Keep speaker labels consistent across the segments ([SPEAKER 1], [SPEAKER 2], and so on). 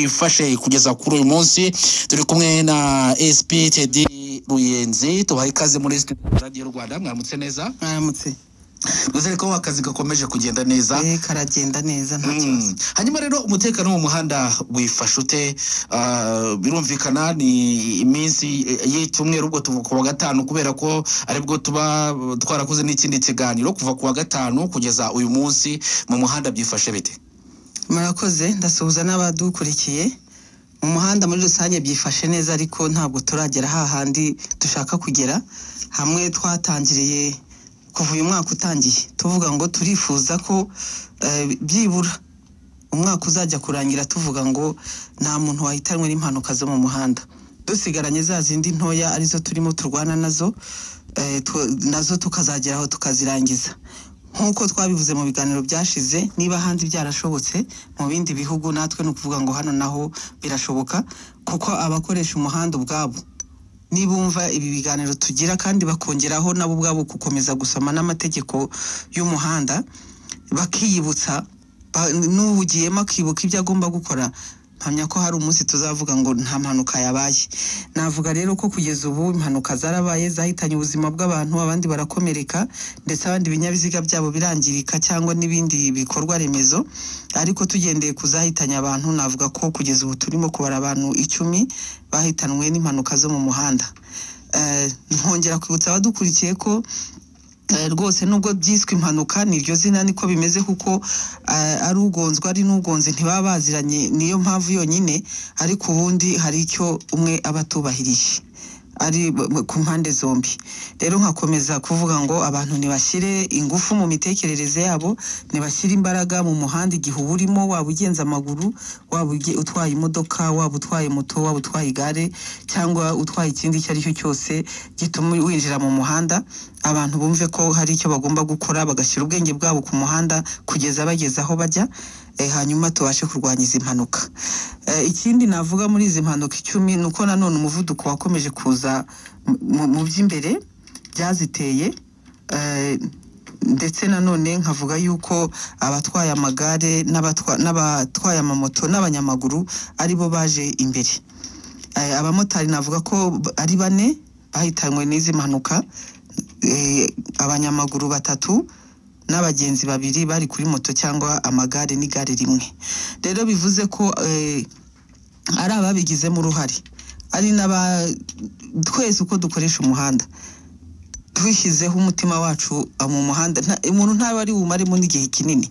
[SPEAKER 1] wifashe kugeza kuri uyu munsi. Turi kumwe na SP Teddy Ruyenzi, tubaha ikaze muri Radio Rwanda. Mwaramutse neza?
[SPEAKER 2] Mwaramutse.
[SPEAKER 1] Uzere ko akazi gakomeje kugenda neza?
[SPEAKER 2] Karagenda neza nta kibazo.
[SPEAKER 1] Hanyuma rero umutekano mu muhanda wifashe ute? Birumvikana ni iminsi y'icyumweru, ubwo tuvuga ku wa gatanu kubera ko aribwo tuba twarakoze n'ikindi kiganiro. Kuva ku wa gatanu kugeza uyu munsi mu muhanda byifashe bite?
[SPEAKER 2] Murakoze, ndasuhuza n'abadukurikiye. Mu muhanda muri rusange byifashe neza, ariko ntabwo turagera hahandi dushaka kugera. Hamwe twatangiriye kuva uyu mwaka utangiye tuvuga ngo turifuza ko byibura umwaka uzajya kurangira tuvuga ngo nta muntu wahitanwe n'impanuka zo mu muhanda, dusigaranye za zindi ntoya arizo turimo turwana nazo tukazageraho tukazirangiza. Nkuko twabivuze mu biganiro byashize, niba hanze byarashobotse mu bindi bihugu, natwe no kuvuga ngo hano naho birashoboka, kuko abakoresha umuhanda ubwabo nibumva ibi biganiro tugira kandi bakongeraho nabo ubwabo gukomeza gusoma n'amategeko y'umuhanda, bakiyibutsa n'ubugiyemo akibuka ibyo agomba gukora, mpamya ko hari umunsi tuzavuga ngo nta mpanuka yabaye. Navuga rero ko kugeza ubu impanuka zarabaye, zahitanye ubuzima bw'abantu, abandi barakomereka, ndetse abandi binyabiziga byabo birangirika cyangwa n'ibindi bikorwa remezo. Ariko tugendeye kuzahitanya abantu, navuga ko kugeza ubu turimo kubara abantu 10 bahitanwe n'impanuka zo mu muhanda. Nkongera kwibutsa abadukurikiye ko rwose nubwo byiswe impanuka niryo zina niko bimeze, kuko ari ugonzwa ari n'ugonze ntibaba baziranye, niyo mpamvu yonyine. Ariko ubundi hari icyo umwe abatubahirije ari ku mpande zombi. Rero nkakomeza kuvuga ngo abantu nibashyire ingufu mu mitekerereze yabo, nibashyire imbaraga mu muhanda igihe urimo, waba ugenza amaguru, waba utwaye imodoka, waba utwaye moto, waba utwaye igare, cyangwa utwaye ikindi icyo ari cyo cyose gituma winjira mu muhanda. Abantu bumve ko hari icyo bagomba gukora, bagashyira ubwenge bwabo ku muhanda kugeza bageze aho bajya, hanyuma tubashe kurwanya izi mpanuka. Ikindi navuga muri izi mpanuka 10 nuko nanone umuvuduko wakomeje kuza mu by'imbere byaziteye, ndetse nanone nkavuga yuko abatwaye amagare n'abatwaye amamoto n'abanyamaguru aribo baje imbere. Abamotari navuga ko ari 4 bahitanywe n'izi mpanuka, abanyamaguru 3 n'abagenzi 2 bari kuri moto cyangwa amagare n'igare rimwe. Rero bivuze ko ari ababigizemo uruhare, ari twese uko dukoresha umuhanda twishyizeho umutima wacu mu muhanda. Umuntu ntawe ari bumaremo n'igihe kinini.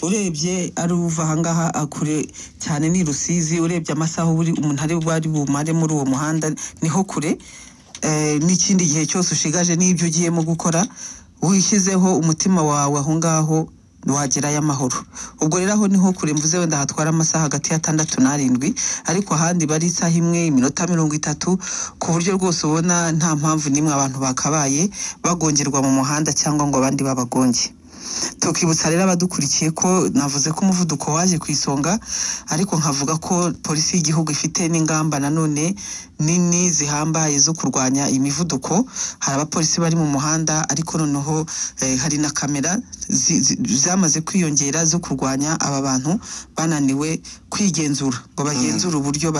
[SPEAKER 2] Urebye ari uva ahangaha akure cyane ni Rusizi, urebye amasaha umuntu ari bumare muri uwo muhanda niho kure. N'ikindi gihe cyose ushigaje n'ibyo ugiyemo gukora, wishyizeho umutima wawe aho ngaho wagerayo amahoro. Ubwo rero aho niho kure mvuze wenda hatwara amasaha hagati ya 6 na 7, ariko ahandi bari isaha imwe iminota 30, ku buryo rwose ubona nta mpamvu nimwe abantu bakabaye bagongerwa mu muhanda cyangwa ngo abandi babagonge. Tukibutsa rero abadukurikiye ko navuze ko umuvuduko waje ku isonga, ariko nkavuga ko polisi y'igihugu ifite n'ingamba nanone nini zihambaye zo kurwanya imivuduko. Hari abapolisi bari mu muhanda, ariko noneho hari na kamera zamaze kwiyongera zo kurwanya aba bantu bananiwe kwigenzura, ngo bagenzure uburyo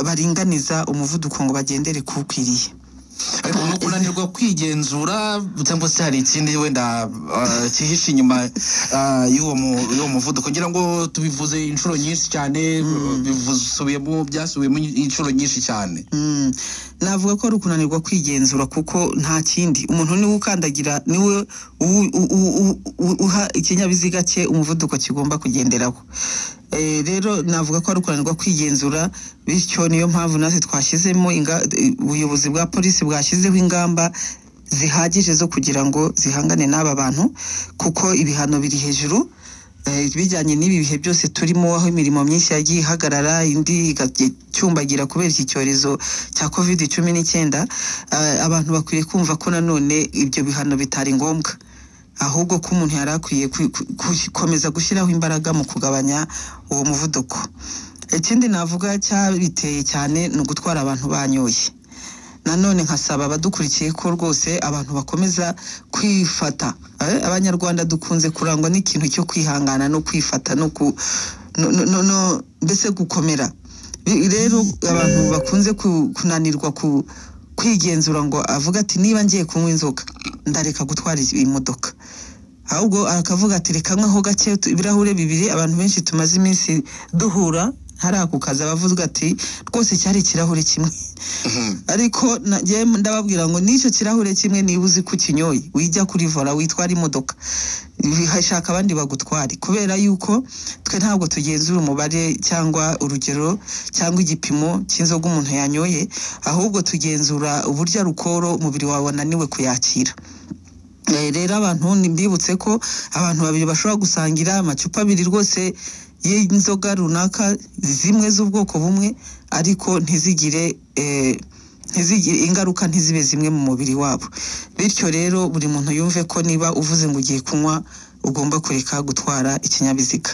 [SPEAKER 2] baringaniza umuvuduko ngo bagendere kukwiriye.
[SPEAKER 1] Ariko no kunanirwa kwigenzura cyangwa se hari ikindi wenda kihishe inyuma y'uwo muvuduko, ngira ngo tubivuze inshuro nyinshi cyane, byasubiyemo inshuro nyinshi cyane.
[SPEAKER 2] Navuga ko ari kunanirwa kwigenzura, kuko nta kindi, umuntu niwe ukandagira, niwe uha ikinyabiziga cye umuvuduko kigomba kugenderaho. Rero navuga ko ari kunanirwa kwigenzura, bityo niyo mpamvu natwe twashyizemo ubuyobozi bwa polisi bwashyizeho ingamba zihagije zo kugira ngo zihangane n'aba bantu, kuko ibihano biri hejuru. Bijyanye n'ibi bihe byose turimo, aho imirimo myinshi yagiye ihagarara, indi igacyumbagira kubera iki cyorezo cya COVID-19, abantu bakwiye kumva ko nanone ibyo bihano bitari ngombwa, ahubwo ko umuntu yarakwiye gukomeza gushyiraho imbaraga mu kugabanya uwo muvuduko. Ikindi navuga cyabiteye cyane no gutwara abantu banyoye. nanone nkasaba abadukurikiye ko rwose abantu bakomeza kwifata. Abanyarwanda dukunze kurangwa n'ikintu cyo kwihangana no kwifata no mbese gukomera. Rero abantu bakunze kunanirwa kwigenzura ngo avuga ati niba ngiye kunywa inzoga ndareka gutwara imodoka, ahubwo akavuga ati reka nkweho gake ibirahure bibiri. Abantu benshi tumaze iminsi duhura hari ako kazi abavuga ati rwose cyari ikirahure kimwe, ariko ndababwira ngo n'icyo kirahure kimwe niba uzi ko ukinyoye wijya kuri vola witwara imodoka hashaka abandi bagutwari, kubera yuko twe ntabwo tugenzura umubare cyangwa urugero cyangwa igipimo cy'inzoga umuntu yanyoye, ahubwo tugenzura uburyo rukoro umubiri wawe wananiwe kuyakira. Rero abantu nimbibutse ko abantu babiri bashobora gusangira amacupa abiri rwose y'inzoga runaka zimwe z'ubwoko bumwe, ariko ntizigire ingaruka, ntizibe zimwe mu mubiri wabo. Bityo rero buri muntu yumve ko niba uvuze ngo ugiye kunywa ugomba kureka gutwara ikinyabiziga.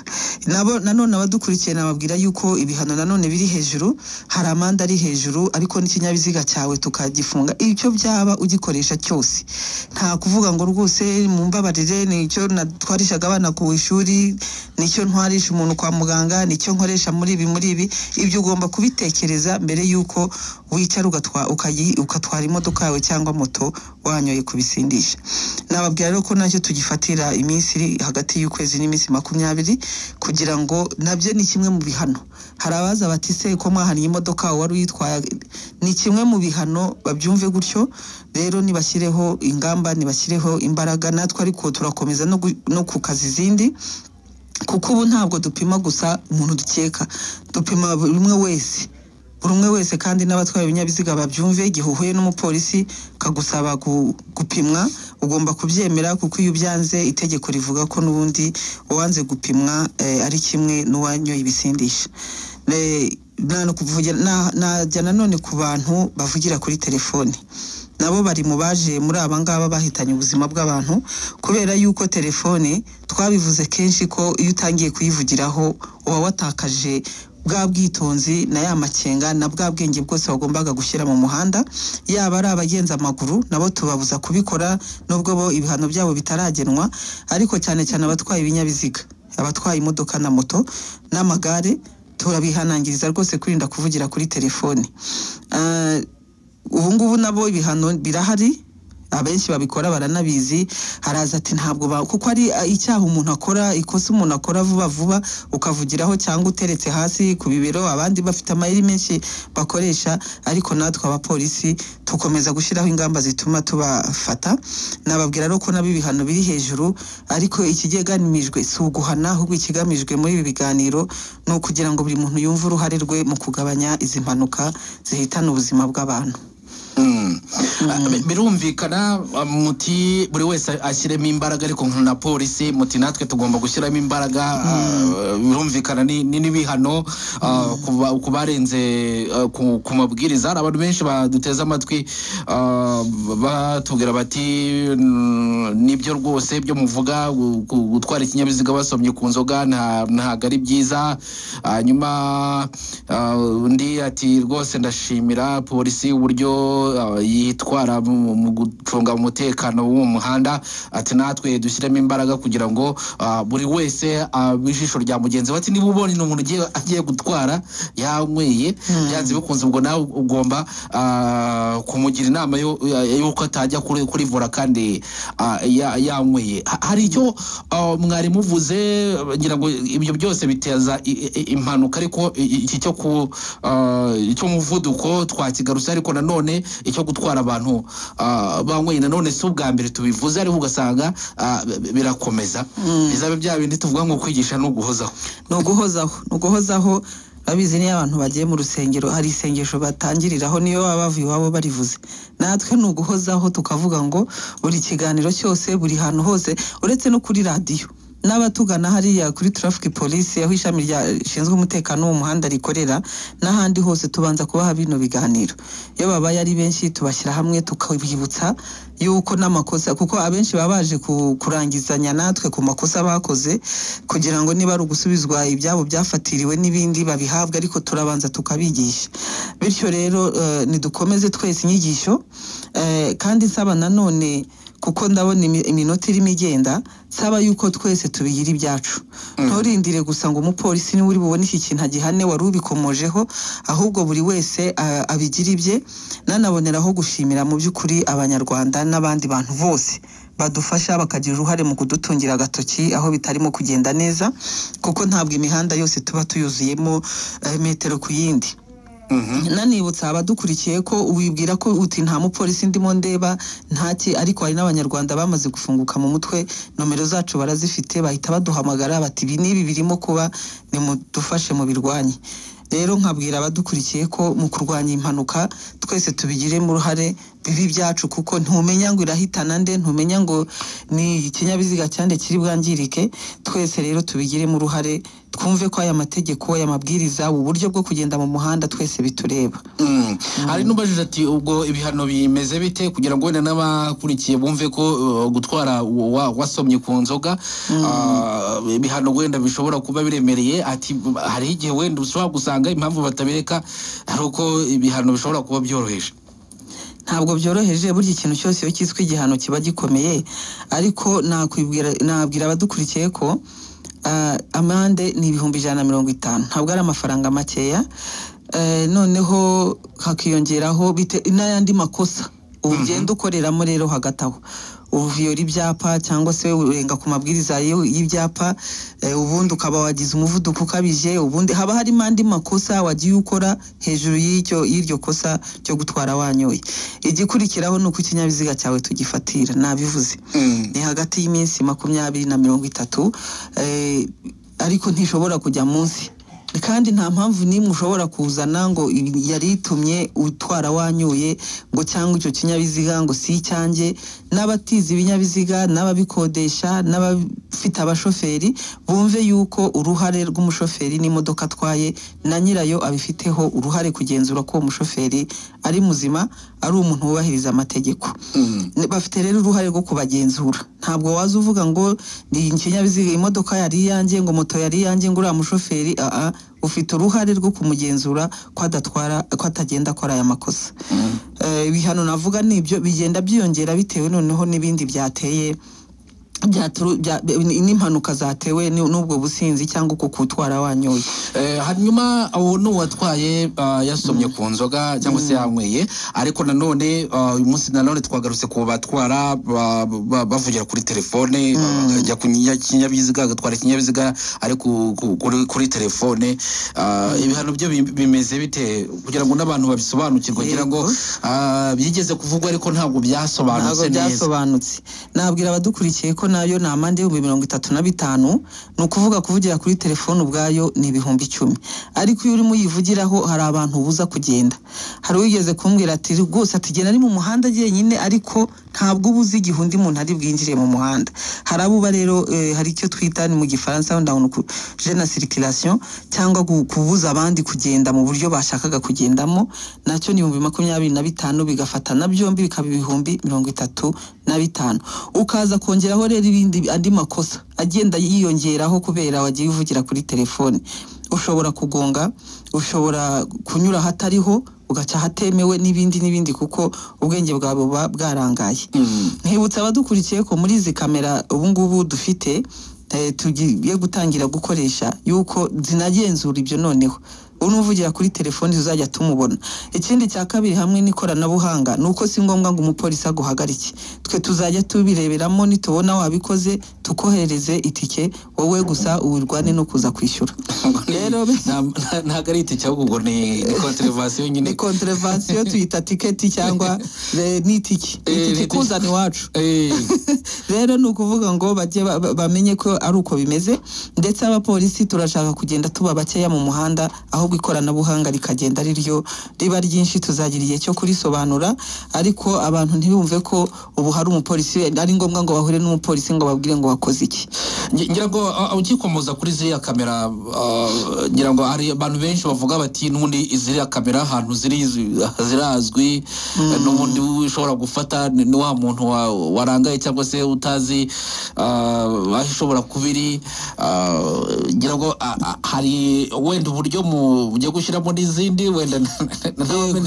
[SPEAKER 2] Nanone abadukurikiye nababwira yuko ibihano nanone biri hejuru, hari amande ari hejuru, ariko n'ikinyabiziga cyawe tukagifunga icyo byaba ugikoresha cyose. Nta kuvuga ngo rwose mumbabarire nicyo natwarishaga abana ku ishuri, nicyo ntwarisha umuntu kwa muganga, nicyo nkoresha muri ibi. Ibyo ugomba kubitekereza mbere yuko wicara ukatwara imodoka yawe cyangwa moto wanyoye kubisindisha. Nababwira rero ko nacyo tugifatira iminsi hagati y'ukwezi n'iminsi 20 kugira ngo nabyo ni kimwe mu bihano. Hari abaza bati se ko mwahaniye imodoka wari uyitwaye, ni kimwe mu bihano, babyumve gutyo. Rero nibashyireho ingamba, nibashyireho imbaraga, natwe ariko turakomeza no ku kazi zindi, kuko ubu ntabwo dupima gusa umuntu dukeka, dupima buri umwe wese kandi n'abatwaye ibinyabiziga babyumve. Igihe uhuye n'umupolisi kagusaba gupimwa ugomba kubyemera, kuko iyo byanze itegeko rivuga ko n'ubundi uwanze gupimwa ari kimwe n'uwanyoye ibisindisha. Najya nanone ku bantu bavugira kuri telefoni, nabo bari mu baje muri abangaba bahitanye ubuzima bw'abantu, kubera yuko telefone twabivuze kenshi ko iyo utangiye kuyivugiraho uba watakaje bwa bwitonzi na ya makenga na bwa bwenge bwose bagombaga gushyira mu muhanda. Yaba ari abagenza amaguru nabo tubabuza kubikora, nubwo bo ibihano byabo bitaragenwa, ariko cyane cyane abatwaye ibinyabiziga, abatwaye imodoka na moto n'amagare, turabihanangiriza rwose kwirinda kuvugira kuri telefoni. Ubu ngubu nabo ibihano birahari, abenshi babikora baranabizi. Haraza ati ntabwo kuko ari icyaha umuntu akora, ikosa umuntu akora vuba ukavugiraho cyangwa uteretse hasi ku bibero, abandi bafite amayeri menshi bakoresha, ariko natwe abapolisi tukomeza gushyiraho ingamba zituma tubafata. Nababwira rero ko nabo ibihano biri hejuru, ariko ikigeganimijwe si uguhana, ahubwo ikigamijwe muri ibi biganiro ni ukugira ngo buri muntu yumve uruhare rwe mu kugabanya izi mpanuka zihitana ubuzima bw'abantu.
[SPEAKER 1] Birumvikana muti buri wese ashyiremo imbaraga, ariko na polisi muti natwe tugomba gushyiramo imbaraga. Birumvikana n'ibihano ku barenze ku mabwiriza. Hari abantu benshi baduteza amatwi batubwira bati nibyo rwose byo muvuga, gutwara ikinyabiziga basomye ku nzoga ntabwo ari byiza. Hanyuma undi ati rwose ndashimira polisi uburyo yitwara mu gucunga umutekano w'uwo muhanda, ati natwe dushyiremo imbaraga kugira ngo buri wese ijisho rya mugenzi we. Ati niba ubona umuntu agiye gutwara yanyweye, byanze bikunze ubwo nawe ugomba kumugira inama y'uko atajya kuri vola kandi yanyweye. Hari icyo mwari muvuze, ngira ngo ibyo byose biteza impanuka, ariko iki cyo muvuduko twakigarutse, ariko nanone icyo gutwara abantu banyweye nanone si ubwa mbere tubivuze, ariko ugasanga birakomeza. Bizabe bya bindi tuvuga ngo kwigisha no guhozaho. Babizi niyo abantu bagiye mu rusengero hari isengesho batangiriraho, niyo baba bavuye iwabo barivuze. Natwe ni uguhozaho tukavuga ngo buri kiganiro cyose, buri hantu hose, uretse no kuri radiyo
[SPEAKER 2] n'abatugana hariya kuri traffic police aho ishami ryashinzwe umutekano wo muhanda rikorera n'ahandi hose tubanza kubaha bino biganiro. Iyo babaye ari benshi tubashyira hamwe tukabibutsa yuko n'amakosa, kuko abenshi babaje kurangizanya natwe ku makosa bakoze kugira ngo niba ari ugusubizwa ibyabo byafatiriwe n'ibindi babihabwa, ariko turabanza tukabigisha. Bityo rero nidukomeze twese inyigisho, kandi nsaba nanone kuko ndabona iminota irimo igenda, saba yuko twese tubigira ibyacu. Nturindire gusa ngo umupolisi niwe uri bubone iki kintu agihane wari ubikomojeho, ahubwo buri wese abigira ibye. Nanaboneraho gushimira mu by'ukuri abanyarwanda n'abandi bantu bose badufasha bakagira uruhare mu kudutungira agatoki aho bitarimo kugenda neza, kuko ntabwo imihanda yose tuba tuyuzuyemo metero ku yindi. Nanibutsa abadukurikiye ko wibwira ko uti nta mupolisi ndimo ndeba ntaki, ariko hari n'abanyarwanda bamaze gufunguka mu mutwe, nomero zacu barazifite, bahita baduhamagara bati ibi n'ibi birimo kuba, nimudufashe mu birwanye. Rero nkabwira abadukurikiye ko mu kurwanya impanuka twese tubigiremo uruhare, bibi byacu, kuko ntumenya ngo irahitana nde, ntumenya ngo ni ikinyabiziga cyande kiri bwangirike. Twese rero tubigiremo uruhare, twumve ko aya mategeko, aya mabwiriza, uburyo bwo kugenda mu muhanda twese bitureba.
[SPEAKER 1] Hari n'ubajije ati ubwo ibihano bimeze bite, kugira ngo wenda n'abakurikiye bumve ko gutwara wasomye ku nzoga ibihano wenda bishobora kuba biremereye. Ati hari igihe wenda ushobora gusanga impamvu batabireka ari uko ibihano bishobora kuba byoroheje.
[SPEAKER 2] Ntabwo byoroheje, burya ikintu cyose iyo cyiswe igihano kiba gikomeye, ariko nabwira abadukurikiye ko amande ni 150, ntabwo ari amafaranga makeya. Noneho hakiyongeraho n'ayandi makosa ugenda ukoreramo rero hagati aho, uviyora ibyapa cyangwa se urenga ku mabwiriza y'ibyapa, ubundi ukaba wagize umuvuduko ukabije, ubundi haba harimo andi makosa wagiye ukora hejuru y'iryo kosa ryo gutwara wanyoye. Igikurikiraho ni uko ikinyabiziga cyawe tugifatira, nabivuze ni hagati y'iminsi 20 na 30, ariko ntishobora kujya munsi. Kandi nta mpamvu nimwe ushobora kuzana ngo yari itumye utwara wanyoye ngo cyangwa icyo kinyabiziga ngo si icyanjye. N'abatiza ibinyabiziga, n'ababikodesha, n'abafite abashoferi bumve yuko uruhare rw'umushoferi n'imodoka atwaye na nyirayo abifiteho uruhare, kugenzura ko umushoferi ari muzima, ari umuntu wubahiriza amategeko. Bafite rero uruhare rwo kubagenzura. Ntabwo waza uvuga ngo ni ikinyabiziga, imodoka yari iyanjye, ngo moto yari iyanjye, ngo uriya mushoferi ufite uruhare rwo kumugenzura ko adatwara, ko atagenda akora aya makosa. Ibihano navuga nibyo bigenda byiyongera bitewe noneho n'ibindi byateye n'impanuka zatewe n'ubwo businzi cyangwa uko kutwara wanyoye.
[SPEAKER 1] Hanyuma abo n'uwatwaye yasomye ku nzoga cyangwa se yanyweye, ariko nanone uyu munsi nanone twagarutse ku batwara bavugira kuri telefone, bajya ku kinyabiziga, agatwara ikinyabiziga ari kuri telefone. Ibihano byo bimeze bite kugira ngo n'abantu babisobanukirwe, kugira ngo byigeze kuvugwa ariko ntabwo byasobanutse neza?
[SPEAKER 2] Nabwira abadukurikiye ko nayo ni amande 35, ni ukuvuga kuvugira kuri telefone ubwayo ni 10,000, ariko iyo urimo yivugiraho hari abantu ubuza kugenda. Hari wigeze kumbwira ati rwose atigena ari mu muhanda jyenyine, ariko ntabwo ubuzi igihe undi muntu ari bwinjire mu muhanda. Hari abuba rero hari icyo twita ni mu gifaransa ndabona jeune circulation, cyangwa kubuza abandi kugenda mu buryo bashakaga kugendamo, nacyo ni 25, bigafatana byombi bikaba 35. Ukaza kongeraho rero ibindi andi makosa agenda yiyongeraho kubera wagiye uvugira kuri telefone. Ushobora kugonga, ushobora kunyura hatariho, ugaca hatemewe, n'ibindi, kuko ubwenge bwabo bwarangaye. Nkibutsa abadukurikiye ko muri izi kamera ubu ngubu dufite tugiye gutangira gukoresha yuko zinagenzura ibyo noneho. Unuvugira kuri telefone uzajya tumubona. Ikindi cya kabiri hamwe n'ikoranabuhanga nuko si ngombwa ngo umupolisi aguhagarike. Twe tuzajya tubireberamo, nitubona wabikoze tukohereze itike, wowe gusa uwirwane no kuza kwishyura.
[SPEAKER 1] Rero ntago ari itike ahubwo ni contravention nyine.
[SPEAKER 2] Ni contravention tuyita tiketi cyangwa ni itike. Itike kuzana iwacu. Rero nukuvuga ngo bajye bamenye ko ari uko bimeze, ndetse abapolisi turashaka kugenda tuba bakeya mu muhanda, aho ahubwo ikoranabuhanga rikagenda riryo riba ryinshi tuzagira igihe cyo kurisobanura ariko abantu ntibumve ko ubu hari umupolisi ari ngombwa ngo bahure n'umupolisi ngo babwire ngo wakoze iki.
[SPEAKER 1] ngira ngo ukikomoza kuri ziriya kamera ngira ngo hari abantu benshi bavuga bati n'ubundi ziriya kamera ahantu zirazwi n'ubundi ushobora gufata ni wa muntu warangaye cyangwa se utazi aho ishobora kubiri ngira ngo hari wenda uburyo mugiye gushyiramo n'izindi wenda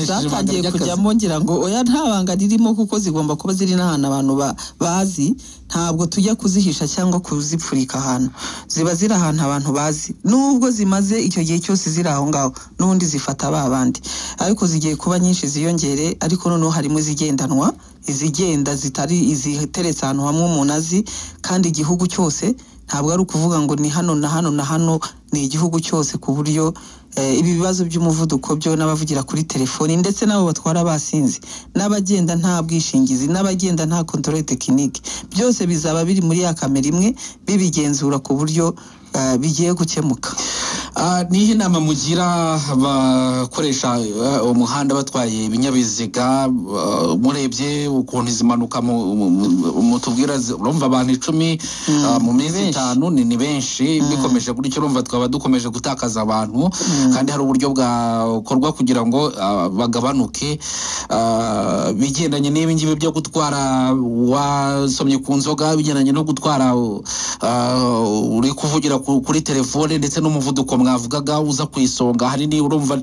[SPEAKER 2] zatangiye kujyamo ngira ngo oya nta banga ririmo kuko zigomba kuba ziri n'ahantu abantu bazi ntabwo tujya kuzihisha cyangwa kuzipfurika ahantu ziba ziri ahantu abantu bazi nubwo zimaze icyo gihe cyose ziri aho ngaho n'ubundi zifata babandi ariko zigiye kuba nyinshi ziyongere ariko noneho harimo izigendanwa izigenda zitari iziteretse ahantu hamwe umuntu azi kandi igihugu cyose ntabwo ari ukuvuga ngo ni hano na hano na hano ni igihugu cyose ku buryo ibi bibazo by'umuvuduko byo n'abavugira kuri telefoni ndetse nabo batwara basinze n'abagenda nta bwishingizi n'abagenda nta control technique byose bizaba biri muri ya kamera imwe bibigenzura ku buryo bigiye gukemuka.
[SPEAKER 1] Nihe inama mugira bakoresha umuhanda batwaye ibinyabiziga murebye ukuntu izimanuka mutubwira urumva abantu 10 mu minsi 5 ni benshi bikomeje kuri cyo urumva twaba dukomeje gutakaza abantu kandi hari uburyo bwakorwa kugira ngo bagabanuke bigendanye n'ibingibi byo gutwara wasomye ku nzoga bigendanye no gutwara uri kuvugira kuri telefone ndetse n'umuvuduko mwavugaga uza kwisonga hari ni urumva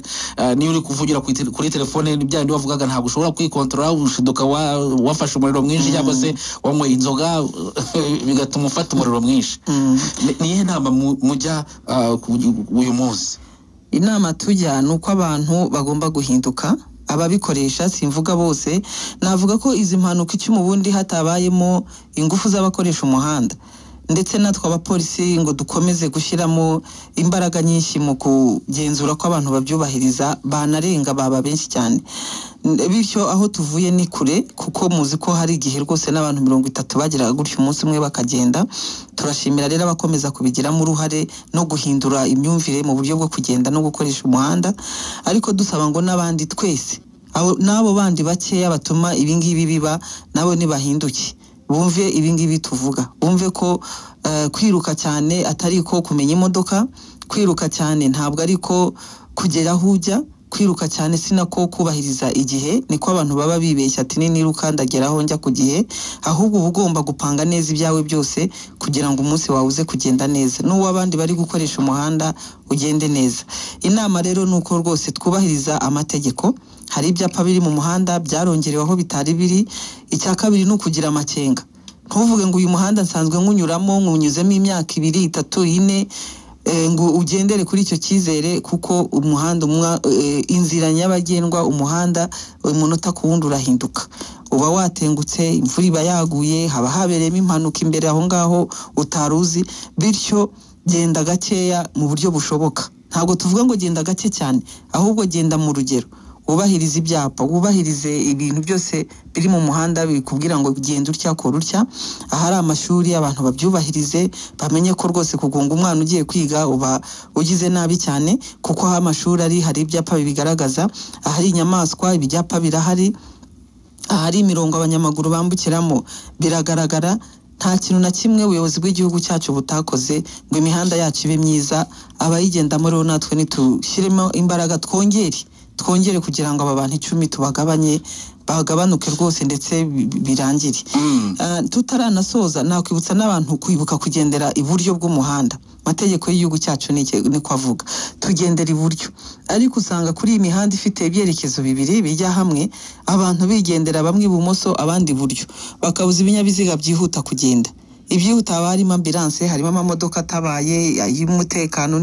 [SPEAKER 1] ni uri kuvugira kuri telefone n'ibyandi wavugaga ntabwo ushobora kwikontrola ushiduka wafashe umuriro mwinshi cyangwa se wanyweye inzoga bigatuma ufata umuriro mwinshi. Nihe nama mujya uyu munsi?
[SPEAKER 2] Inama tujya nuko abantu bagomba guhinduka ababikoresha simvuga bose navuga ko izi mpanuka icyo mu bundi hatabayemo ingufu z'abakoresha umuhanda ndetse natwe abapolisi ngo dukomeze gushyiramo imbaraga nyinshi mu kugenzura ko abantu babyubahiriza banarenga baba benshi cyane bityo aho tuvuye ni kure kuko muzi ko hari igihe rwose n'abantu 30 bagiraga gutyo umunsi umwe bakagenda turashimira rero abakomeza kubigiramo uruhare no guhindura imyumvire mu buryo bwo kugenda no gukoresha umuhanda ariko dusaba ngo n'abandi twese nabo bandi bakeya batuma ibingibi biba nabo nibahinduke bumve ibingibi tuvuga bumve ko kwiruka cyane atari ko kumenya imodoka kwiruka cyane ntabwo ari ko kugera hujya kwiruka cyane sinako kubahiriza igihe niko abantu baba bibeshya ati niruka ndageraho njya ku gihe ahubwo ugomba gupanga neza ibyawe byose kugira ngo umunsi wawe uze kugenda neza n'uwo abandi bari gukoresha umuhanda ugende neza. Inama rero nuko rwose twubahiriza amategeko hari ibyapa biri mu muhanda byarongereweho bitari biri icya kabiri no kugira amakenga ntuvuge ngo uyu muhanda nsanzwe nkunyuramo nkunyuzemo imyaka 2 3 4 ngo ugendere kuri icyo cyizere kuko umuhanda inzira nyabagendwa umuhanda umunota ku wundi urahinduka uba watengutse imvura iba yaguye haba habereyemo impanuka imbere aho ngaho utaruzi bityo genda gakeya mu buryo bushoboka ntabwo tuvuga ngo genda gake cyane ahubwo genda mu rugero wubahiriza ibyapa wubahirize ibintu byose biri mu muhanda bikubwira ngo genda utya kora utya ahari amashuri abantu babyubahirize bamenye ko rwose kugonga umwana ugiye kwiga uba ugize nabi cyane kuko aho amashuri ari hari ibyapa bibigaragaza ahari inyamaswa ibyapa birahari ahari imirongo abanyamaguru bambukiramo biragaragara nta kintu na kimwe ubuyobozi bw'igihugu cyacu butakoze ngo imihanda yacu ibe myiza abayigendamo rero natwe nitushyiremo imbaraga twongere kugira ngo aba bantu 10 tubagabanye bagabanuke rwose ndetse birangire. Tutaranasoza nakwibutsa n'abantu kwibuka kugendera iburyo bw'umuhanda mategeko y'igihugu cyacu ni kwavuga tugendera iburyo ariko usanga kuri imihanda ifite ibyerekezo bibiri bijya hamwe abantu bigendera bamwe ibumoso abandi iburyo bakabuza ibinyabiziga byihuta kugenda ibyihuta harimo ambulance harimo amamodoka atabaye y'umutekano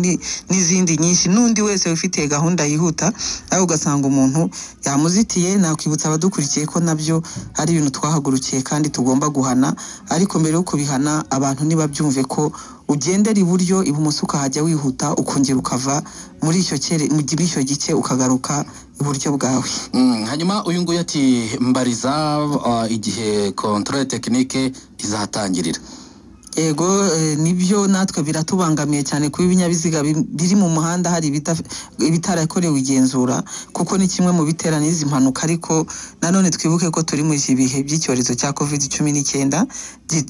[SPEAKER 2] n'izindi nyinshi n'undi wese ufite gahunda yihuta aho ugasanga umuntu yamuzitiye nakwibutsa abadukurikiye ko nabyo ari ibintu twahagurukiye kandi tugomba guhana ariko mbere yo kubihana abantu nibabyumve ko ugendera iburyo ibumoso ukahajya wihuta ukongera ukava muri icyo gice ukagaruka iburyo bwawe.
[SPEAKER 1] Hanyuma uyu nguyu ati mbariza igihe control technique izatangirira
[SPEAKER 2] Ego nibyo natwe biratubangamiye cyane kuba ibinyabiziga biri mu muhanda hari ibitarakorewe igenzura kuko ni kimwe mu biterana izi mpanuka ariko nanone twibuke ko turi mu bihe by'icyorezo cya COVID-19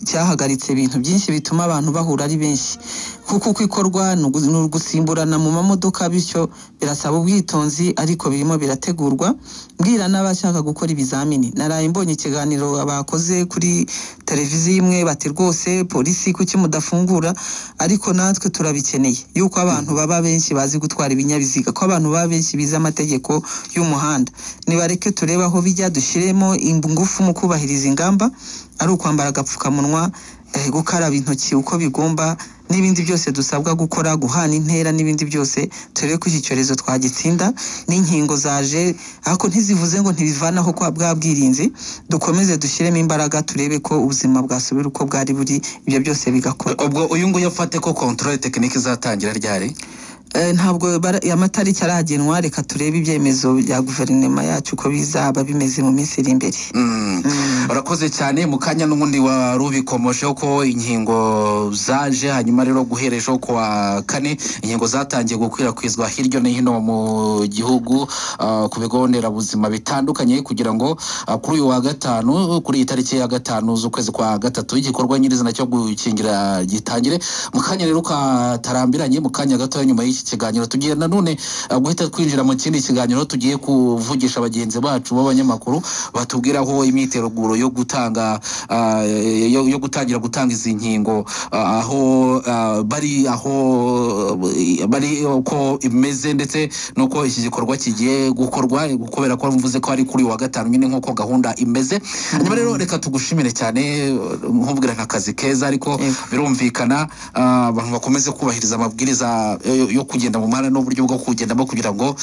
[SPEAKER 2] cyahagaritse ibintu byinshi bituma abantu bahura ari benshi kuko ikorwa ni ugusimburana mu mamodoka bityo birasaba ubwitonzi ariko birimo birategurwa mbwira n'abashaka gukora ibizamini naraye mbonye ikiganiro abakoze kuri televiziyo imwe bati rwose polisi kuki mudafungura ariko natwe turabikeneye yuko abantu baba benshi bazi gutwara ibinyabiziga ko abantu baba benshi biza amategeko y'umuhanda nibareke tureba aho bijya dushiremo ingufu mu kubahiriza ingamba ari ukwambara agapfukamunwa gukaraba intoki uko bigomba n'ibindi byose dusabwa gukora guhana intera n'ibindi byose turebe ko iki cyorezo twagitsinda n'inkingo zaje ariko ntizivuze ngo ntibivanaho kwa bwabwirinze dukomeze dushyiremo imbaraga turebe ko ubuzima bwasubira uko bwari buri ibyo byose bigakorwa.
[SPEAKER 1] Ubwo uyu nguyu afate ko control technique izatangira ryari?
[SPEAKER 2] Ntabwo amatariki aragenwa reka turebe ibyemezo bya guverinoma yacu ko bizaba bimeze mu minsi iri imbere.
[SPEAKER 1] Urakoze cyane mu kanya n'ubundi warubikomoje ko inkingo zaje hanyuma rero guhereje ko wa kane inkingo zatangiye gukwirakwizwa hirya no hino mu gihugu ku bigo nderabuzima bitandukanye kugira ngo kuri uyu wa gatanu kuri itariki ya gatanu z'ukwezi kwa gatatu igikorwa nyirizina cyo gukingira gitangire mu kanya rero katarambiranye mu kanya gato nyuma ikiganiro tugiye nanone guhita twinjira mu kindi kiganiro tugiye kuvugisha abagenzi bacu b'abanyamakuru batubwira aho imyiteguro yo gutangira gutanga izi nkingo aho bari uko imeze ndetse nuko iki gikorwa kigiye gukorwa kubera ko mvuze ko ari kuri wa gatanu nyine nkuko gahunda imeze hanyuma rero reka tugushimire cyane nkubwira nk'akazi keza ariko birumvikana abantu bakomeze kubahiriza amabwiriza yo kugenda mu muhanda n'uburyo bwo kugendamo kugira ngo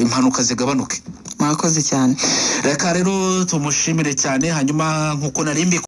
[SPEAKER 1] impanuka zigabanuke.
[SPEAKER 2] Mwakoze cyane.
[SPEAKER 1] Reka rero tumushimire cyane hanyuma nkuko narimbi